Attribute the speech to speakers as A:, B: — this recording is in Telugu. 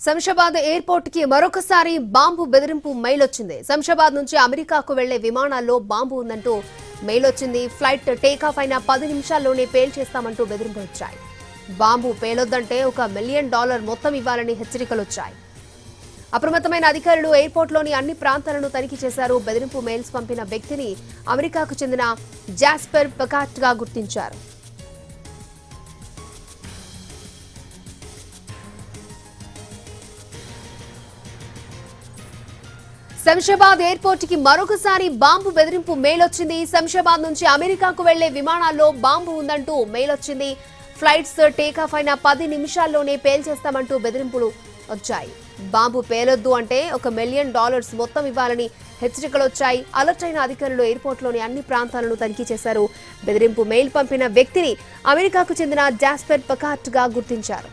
A: శంషాబాద్ ఎయిర్పోర్ట్ కి మరొకసారి బాంబు బెదిరింపు మెయిల్ వచ్చింది. శంషాబాద్ నుంచి అమెరికాకు వెళ్లే విమానాల్లో బాంబు ఉందంటూ మెయిల్ వచ్చింది. ఫ్లైట్ టేకాఫ్ అయిన 10 నిమిషాల్లోనే పేల్చేస్తామంటూ బెదిరింపులు వచ్చాయి. బాంబు పేలొద్దంటే $1 మిలియన్ మొత్తం ఇవ్వాలని హెచ్చరికలు వచ్చాయి. అప్రమత్తమైన అధికారులు ఎయిర్పోర్ట్లోని అన్ని ప్రాంతాలను తనిఖీ చేశారు. బెదిరింపు మెయిల్స్ పంపిన వ్యక్తిని అమెరికాకు చెందిన జాస్పర్ పకాట్ గా గుర్తించారు. శంషాబాద్ ఎయిర్పోర్ట్ కి మరొకసారి బాంబు బెదిరింపు మెయిల్ వచ్చింది. శంషాబాద్ నుంచి అమెరికాకు వెళ్లే విమానాల్లో బాంబు ఉందంటూ మెయిల్ వచ్చింది. ఫ్లైట్స్ టేకాఫ్ అయిన 10 నిమిషాల్లోనే పేల్చేస్తామంటూ బెదిరింపులు వచ్చాయి. బాంబు పేలొద్దు అంటే $1 మిలియన్ మొత్తం ఇవ్వాలని హెచ్చరికలు వచ్చాయి. అలర్ట్ అయిన అధికారులు ఎయిర్పోర్ట్లోని అన్ని ప్రాంతాలను తనిఖీ చేశారు. బెదిరింపు మెయిల్ పంపిన వ్యక్తిని అమెరికాకు చెందిన జాస్పర్ పకాట్ గా గుర్తించారు.